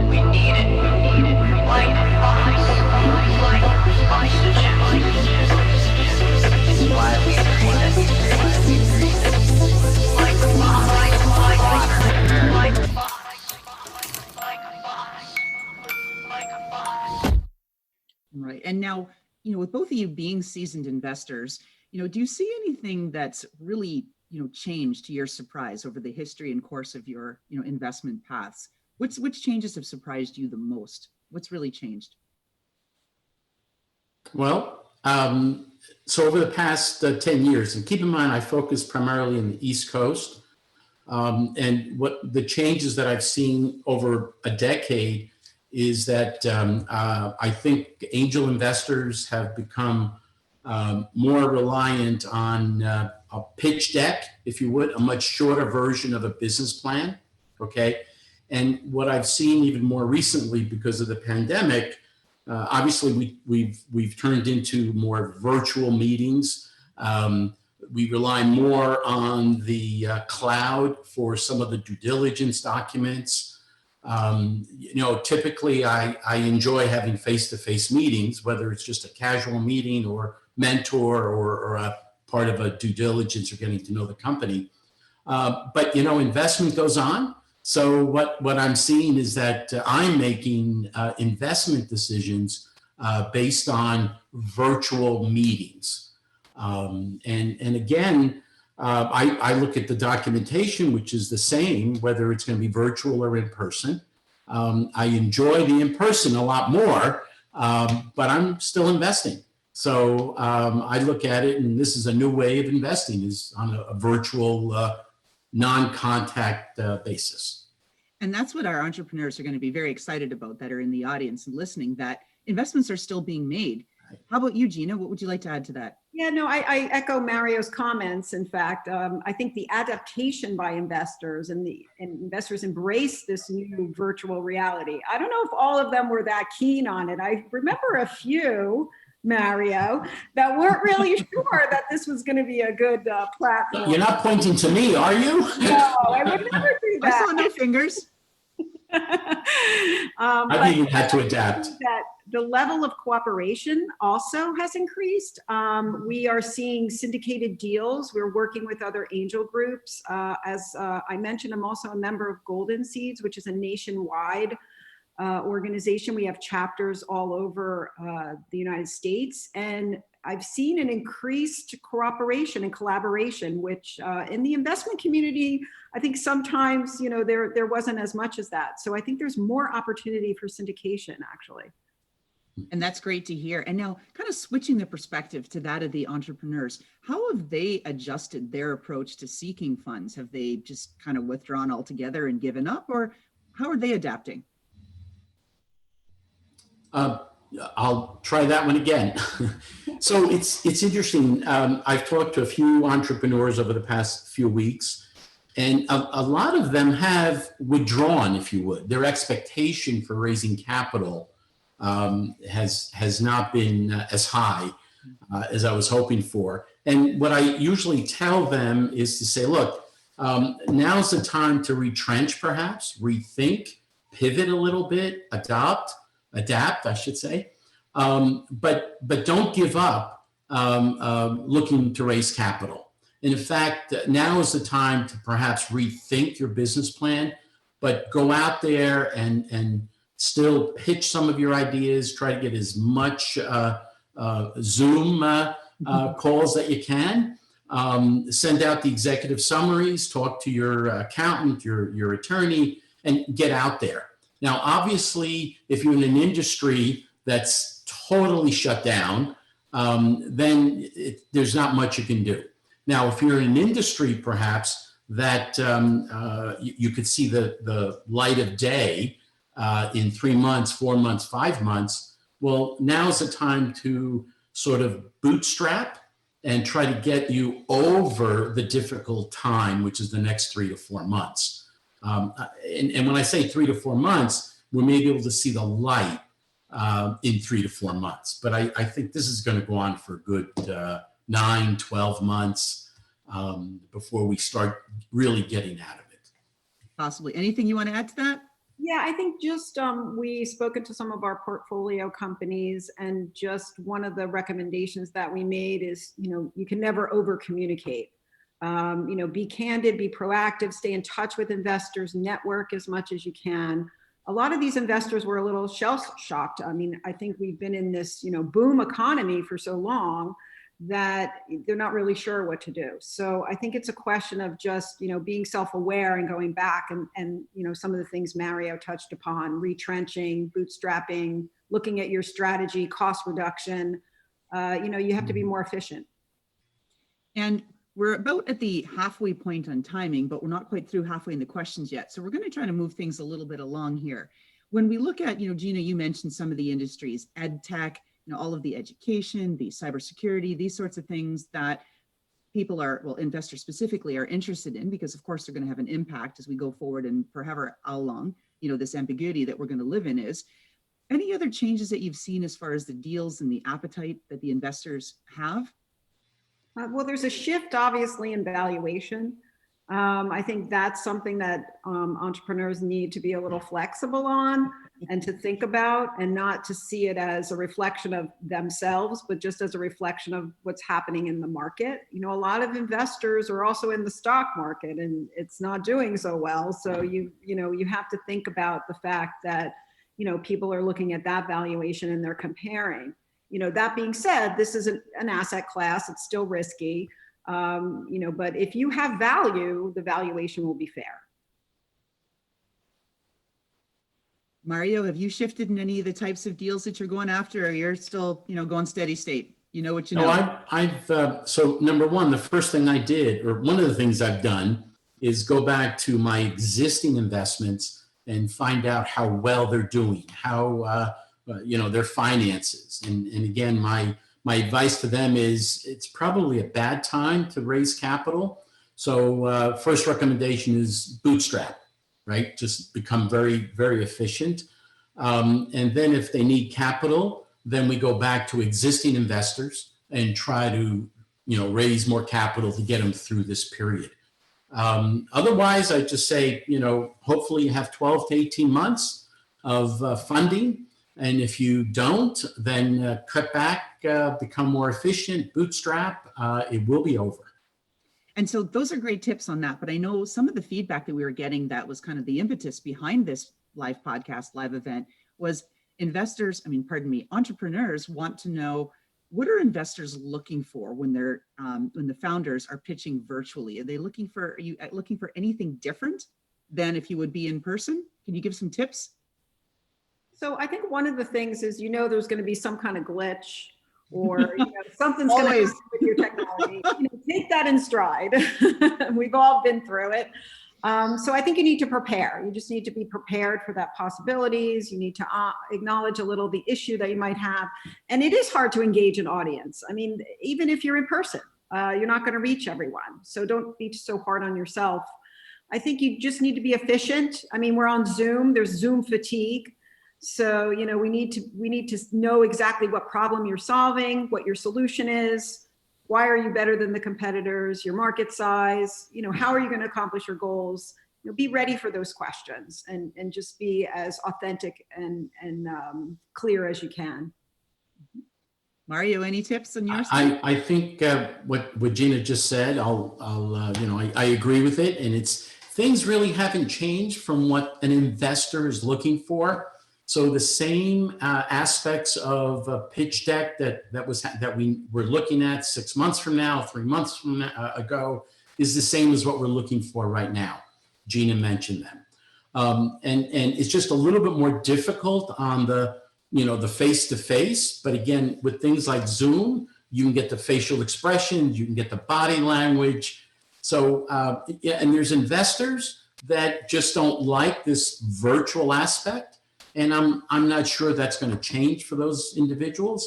We need it. Like oxygen. Why we breathe it. Like water. Like a fox. Right. And now, with both of you being seasoned investors, do you see anything that's really, changed to your surprise over the history and course of your, investment paths? Which changes have surprised you the most? What's really changed? Well, so over the past 10 years, and keep in mind, I focus primarily in the East Coast. And what the changes that I've seen over a decade is that I think angel investors have become more reliant on a pitch deck, if you would, a much shorter version of a business plan, okay? And what I've seen even more recently because of the pandemic, obviously we've turned into more virtual meetings. We rely more on the cloud for some of the due diligence documents. Typically I enjoy having face-to-face meetings, whether it's just a casual meeting or mentor or a part of a due diligence or getting to know the company. But investment goes on. So what I'm seeing is that I'm making investment decisions based on virtual meetings. And again, I look at the documentation, which is the same, whether it's going to be virtual or in person. I enjoy the in-person a lot more, but I'm still investing. So I look at it, and this is a new way of investing, is on a virtual, non-contact basis. And that's what our entrepreneurs are going to be very excited about that are in the audience and listening, that investments are still being made. How about you, Gina? What would you like to add to that? Yeah, no, I echo Mario's comments. In fact, I think the adaptation by investors and investors embrace this new virtual reality. I don't know if all of them were that keen on it. I remember a few, Mario, that weren't really sure that this was going to be a good platform. You're not pointing to me, are you? No, I would never do that. I saw no fingers. I think you had to adapt. That the level of cooperation also has increased. We are seeing syndicated deals. We're working with other angel groups. As I mentioned, I'm also a member of Golden Seeds, which is a nationwide organization. We have chapters all over the United States. And I've seen an increased cooperation and collaboration, which in the investment community, I think sometimes, there wasn't as much as that. So I think there's more opportunity for syndication, actually. And that's great to hear. And now kind of switching the perspective to that of the entrepreneurs, how have they adjusted their approach to seeking funds? Have they just kind of withdrawn altogether and given up, or how are they adapting? I'll try that one again. So it's interesting. I've talked to a few entrepreneurs over the past few weeks, and a lot of them have withdrawn, if you would. Their expectation for raising capital has not been as high as I was hoping for. And what I usually tell them is to say, look, now's the time to retrench, perhaps, rethink, pivot a little bit, adapt, I should say. But don't give up looking to raise capital. And in fact, now is the time to perhaps rethink your business plan, but go out there and still pitch some of your ideas, try to get as much Zoom calls that you can, send out the executive summaries, talk to your accountant, your attorney, and get out there. Now, obviously, if you're in an industry that's totally shut down, then there's not much you can do. Now, if you're in an industry, perhaps, that you could see the light of day in 3 months, 4 months, 5 months, well, now's the time to sort of bootstrap and try to get you over the difficult time, which is the next 3 to 4 months. And when I say 3 to 4 months, we may be able to see the light in 3 to 4 months. But I think this is going to go on for a good 9, 12 months before we start really getting out of it. Possibly. Anything you want to add to that? Yeah, I think just we spoken to some of our portfolio companies, and just one of the recommendations that we made is, you can never over communicate. Be candid, be proactive, stay in touch with investors, network as much as you can. A lot of these investors were a little shell shocked. I mean, I think we've been in this, boom economy for so long that they're not really sure what to do. So I think it's a question of just, being self-aware and going back and some of the things Mario touched upon: retrenching, bootstrapping, looking at your strategy, cost reduction. You have to be more efficient. And we're about at the halfway point on timing, but we're not quite through halfway in the questions yet. So we're going to try to move things a little bit along here. When we look at, Gina, you mentioned some of the industries, ed tech, all of the education, the cybersecurity, these sorts of things that people are, well, investors specifically, are interested in, because of course they're going to have an impact as we go forward and for however how long, this ambiguity that we're going to live in is. Any other changes that you've seen as far as the deals and the appetite that the investors have? Well, there's a shift, obviously, in valuation. I think that's something that entrepreneurs need to be a little flexible on and to think about, and not to see it as a reflection of themselves, but just as a reflection of what's happening in the market. A lot of investors are also in the stock market, and it's not doing so well. So you have to think about the fact that, people are looking at that valuation and they're comparing. That being said, this is an asset class. It's still risky. But if you have value, the valuation will be fair. Mario, have you shifted in any of the types of deals that you're going after, or you're still, going steady state? You know what you know? No, I've so number one, the first thing I did, or one of the things I've done, is go back to my existing investments and find out how well they're doing, how their finances. And again, my advice to them is it's probably a bad time to raise capital. So first recommendation is bootstrap, right? Just become very, very efficient. And then if they need capital, then we go back to existing investors and try to, raise more capital to get them through this period. Otherwise, I just say, hopefully you have 12 to 18 months of funding. And if you don't, then cut back, become more efficient, bootstrap, it will be over. And so those are great tips on that. But I know some of the feedback that we were getting that was kind of the impetus behind this live podcast, live event, was entrepreneurs want to know, what are investors looking for when they're when the founders are pitching virtually? Are you looking for anything different than if you would be in person? Can you give some tips? So I think one of the things is, there's going to be some kind of glitch, or something's going to happen with your technology. Take that in stride. We've all been through it. So I think you need to prepare. You just need to be prepared for that possibilities. You need to acknowledge a little the issue that you might have. And it is hard to engage an audience. I mean, even if you're in person, you're not going to reach everyone. So don't be so hard on yourself. I think you just need to be efficient. I mean, we're on Zoom. There's Zoom fatigue. So, we need to know exactly what problem you're solving, what your solution is, why are you better than the competitors, your market size, how are you going to accomplish your goals? Be ready for those questions, and just be as authentic and clear as you can. Mario, any tips on yours? I think what Gina just said, I agree with it. And things really haven't changed from what an investor is looking for. So the same aspects of a pitch deck that we were looking at 6 months from now, 3 months from ago, is the same as what we're looking for right now. Gina mentioned them, and it's just a little bit more difficult on the face to face. But again, with things like Zoom, you can get the facial expressions, you can get the body language. So and there's investors that just don't like this virtual aspect. And I'm not sure that's going to change for those individuals,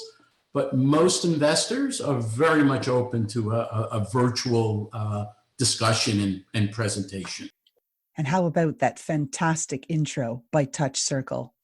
but most investors are very much open to a virtual discussion and presentation. And how about that fantastic intro by Touch Circle?